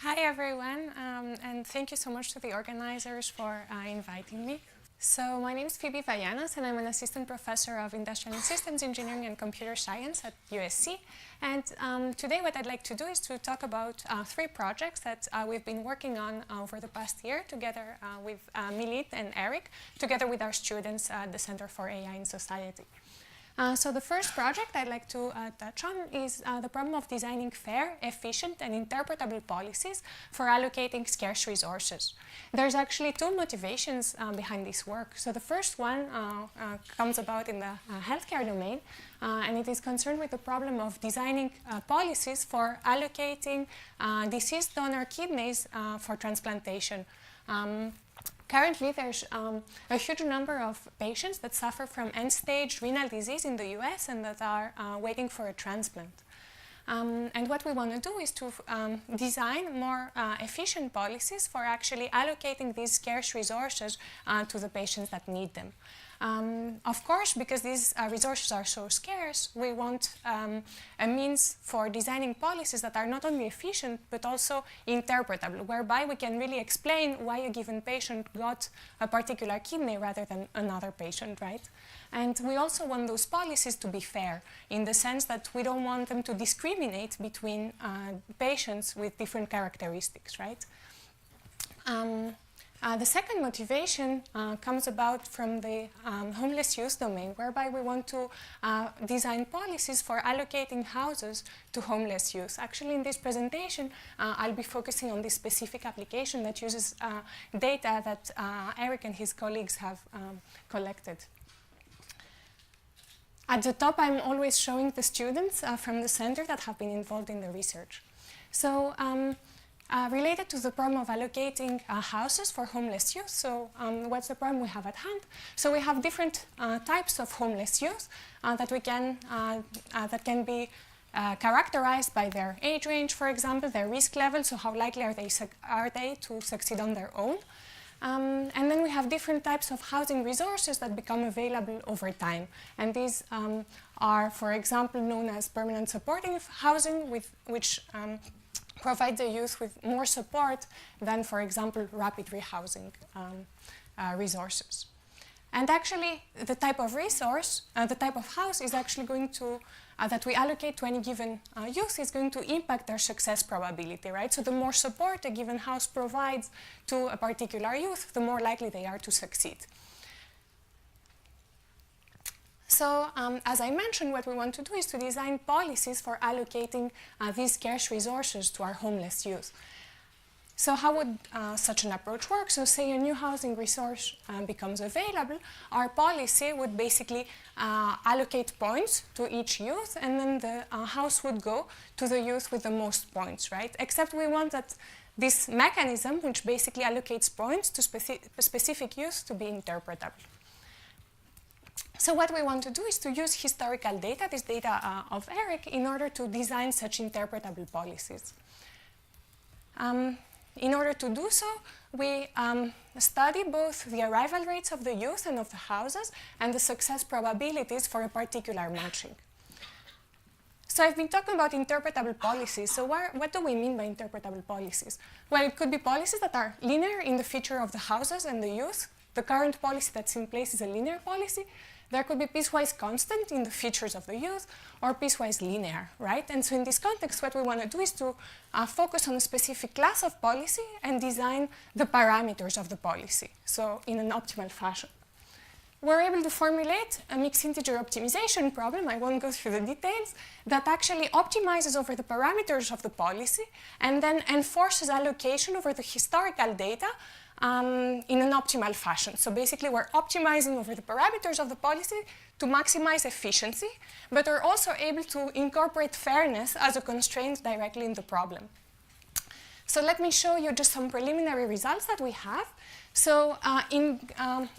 Hi everyone, and thank you so much to the organizers for inviting me. So my name is Phoebe Vallanos, and I'm an assistant professor of Industrial and Systems Engineering and Computer Science at USC. And today what I'd like to do is to talk about three projects that we've been working on over the past year together with Milit and Eric, together with our students at the Center for AI in Society. So the first project I'd like to touch on is the problem of designing fair, efficient, and interpretable policies for allocating scarce resources. There's actually two motivations behind this work. So the first one comes about in the healthcare domain, and it is concerned with the problem of designing policies for allocating deceased donor kidneys for transplantation. Currently, there's a huge number of patients that suffer from end-stage renal disease in the US and that are waiting for a transplant. And what we want to do is to design more efficient policies for actually allocating these scarce resources to the patients that need them. Of course, because these resources are so scarce, we want a means for designing policies that are not only efficient but also interpretable, whereby we can really explain why a given patient got a particular kidney rather than another patient, right? And we also want those policies to be fair, in the sense that we don't want them to discriminate between patients with different characteristics, right? The second motivation comes about from the homeless youth domain, whereby we want to design policies for allocating houses to homeless youth. Actually, in this presentation, I'll be focusing on this specific application that uses data that Eric and his colleagues have collected. At the top, I'm always showing the students from the center that have been involved in the research. So, related to the problem of allocating houses for homeless youth, so what's the problem we have at hand? So we have different types of homeless youth that can be characterized by their age range, for example, their risk level, so how likely are they to succeed on their own. And then we have different types of housing resources that become available over time. And these are, for example, known as permanent supporting housing, which provide the youth with more support than, for example, rapid rehousing resources. And actually, the type of resource, the type of house is actually going to, that we allocate to any given youth is going to impact their success probability, right? So the more support a given house provides to a particular youth, the more likely they are to succeed. So, as I mentioned, what we want to do is to design policies for allocating these scarce resources to our homeless youth. So how would such an approach work? So say a new housing resource becomes available, our policy would basically allocate points to each youth, and then the house would go to the youth with the most points, right? Except we want that this mechanism, which basically allocates points to specific youth, to be interpretable. So what we want to do is to use historical data, this data of Eric, in order to design such interpretable policies. In order to do so, we study both the arrival rates of the youth and of the houses and the success probabilities for a particular matching. So I've been talking about interpretable policies. So what do we mean by interpretable policies? Well, it could be policies that are linear in the feature of the houses and the youth. The current policy that's in place is a linear policy. There could be piecewise constant in the features of the youth or piecewise linear, right? And so in this context, what we want to do is to focus on a specific class of policy and design the parameters of the policy, so in an optimal fashion. We're able to formulate a mixed integer optimization problem, I won't go through the details, that actually optimizes over the parameters of the policy and then enforces allocation over the historical data in an optimal fashion. So basically, we're optimizing over the parameters of the policy to maximize efficiency, but we're also able to incorporate fairness as a constraint directly in the problem. So let me show you just some preliminary results that we have. So in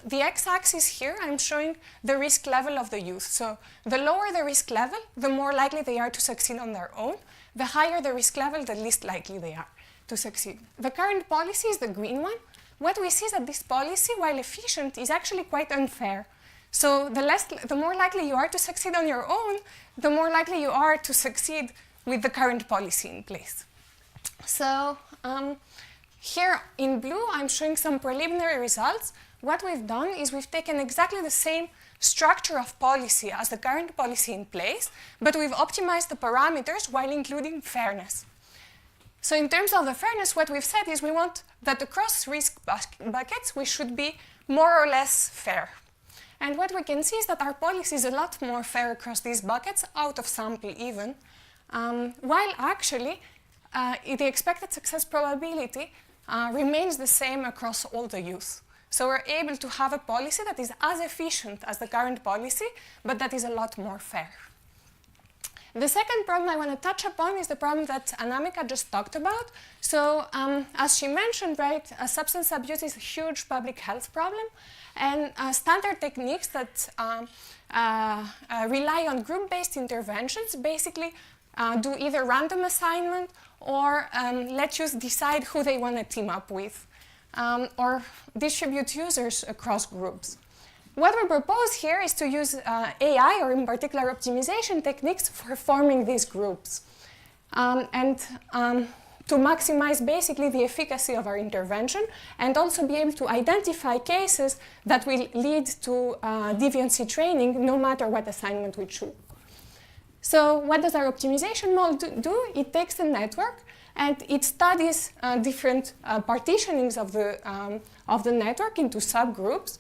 the x-axis here, I'm showing the risk level of the youth. So the lower the risk level, the more likely they are to succeed on their own. The higher the risk level, the least likely they are to succeed. The current policy is the green one. What we see is that this policy, while efficient, is actually quite unfair. So the more likely you are to succeed on your own, the more likely you are to succeed with the current policy in place. So here in blue, I'm showing some preliminary results. What we've done is we've taken exactly the same structure of policy as the current policy in place, but we've optimized the parameters while including fairness. So in terms of the fairness, what we've said is we want that across risk buckets, we should be more or less fair. And what we can see is that our policy is a lot more fair across these buckets, out of sample even, while actually the expected success probability remains the same across all the youth. So we're able to have a policy that is as efficient as the current policy, but that is a lot more fair. The second problem I want to touch upon is the problem that Anamika just talked about. So as she mentioned, right, substance abuse is a huge public health problem, and standard techniques that rely on group-based interventions basically do either random assignment or let youth decide who they want to team up with, or distribute users across groups. What we propose here is to use AI, or in particular optimization techniques, for forming these groups, and to maximize basically the efficacy of our intervention, and also be able to identify cases that will lead to deviancy training, no matter what assignment we choose. So what does our optimization model do? It takes the network and it studies different partitionings of the network into subgroups,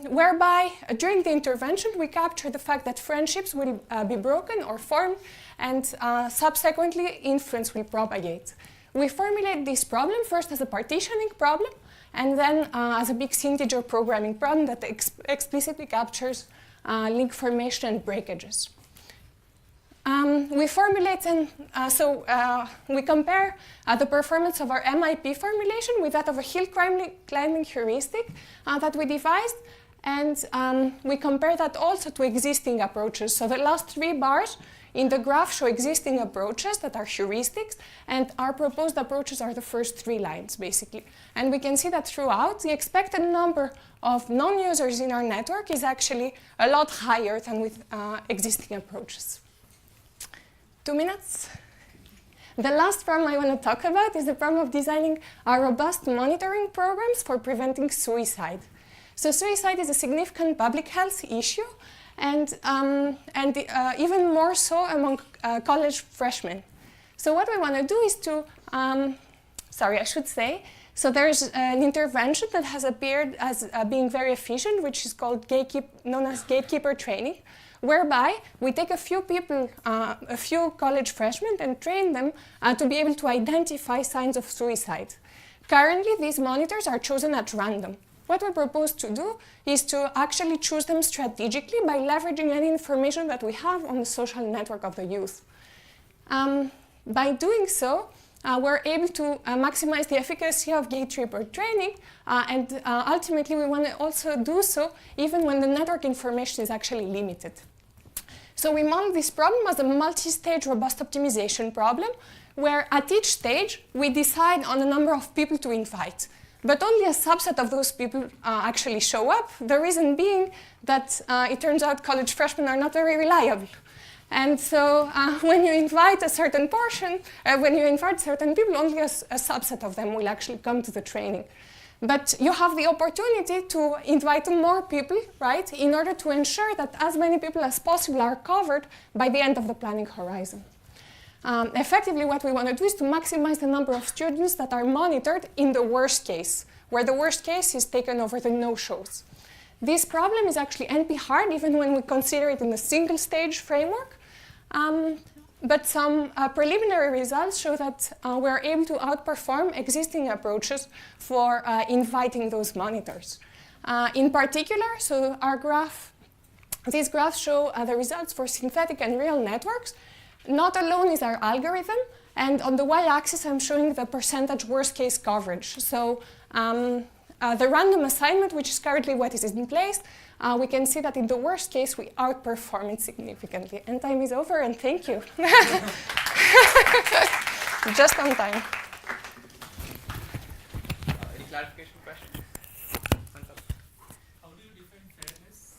whereby during the intervention we capture the fact that friendships will be broken or formed, and subsequently influence will propagate. We formulate this problem first as a partitioning problem, and then as a big integer programming problem that explicitly captures link formation and breakages. We formulate and we compare the performance of our MIP formulation with that of a hill climbing heuristic that we devised, and we compare that also to existing approaches. So the last 3 bars in the graph show existing approaches that are heuristics, and our proposed approaches are the first 3 lines, basically. And we can see that throughout, the expected number of non-users in our network is actually a lot higher than with existing approaches. 2 minutes. The last problem I want to talk about is the problem of designing robust monitoring programs for preventing suicide. So suicide is a significant public health issue, and even more so among college freshmen. So what we want to do is to, so there's an intervention that has appeared as being very efficient, which is called known as gatekeeper training, whereby we take a few people, a few college freshmen, and train them to be able to identify signs of suicide. Currently, these monitors are chosen at random. What we propose to do is to actually choose them strategically by leveraging any information that we have on the social network of the youth. By doing so, we're able to maximize the efficacy of gatekeeper training, and ultimately we want to also do so even when the network information is actually limited. So we model this problem as a multi-stage robust optimization problem, where at each stage we decide on the number of people to invite. But only a subset of those people actually show up, the reason being that it turns out college freshmen are not very reliable. And so when you invite a certain portion, when you invite certain people, only a subset of them will actually come to the training. But you have the opportunity to invite more people, right, in order to ensure that as many people as possible are covered by the end of the planning horizon. Effectively, what we want to do is to maximize the number of students that are monitored in the worst case, where the worst case is taken over the no-shows. This problem is actually NP hard, even when we consider it in a single-stage framework. But some preliminary results show that we're able to outperform existing approaches for inviting those monitors. In particular, so these graphs show the results for synthetic and real networks. Not alone is our algorithm, and on the y-axis I'm showing the percentage worst-case coverage. So the random assignment, which is currently what is in place, we can see that in the worst case we outperform it significantly. And time is over, and thank you. Just on time. Any clarification question? How do you define fairness?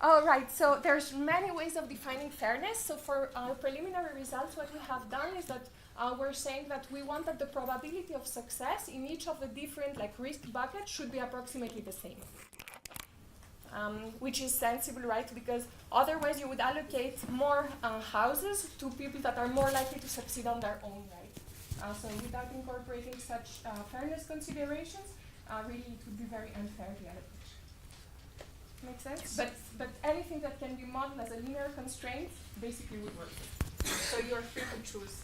All right, so there's many ways of defining fairness. So for our preliminary results, what we have done is that we're saying that we want that the probability of success in each of the different risk buckets should be approximately the same. Which is sensible, right? Because otherwise you would allocate more houses to people that are more likely to succeed on their own, right? So without incorporating such fairness considerations, really it would be very unfair, the allocation. Make sense? But anything that can be modeled as a linear constraint basically would work. So you're free to choose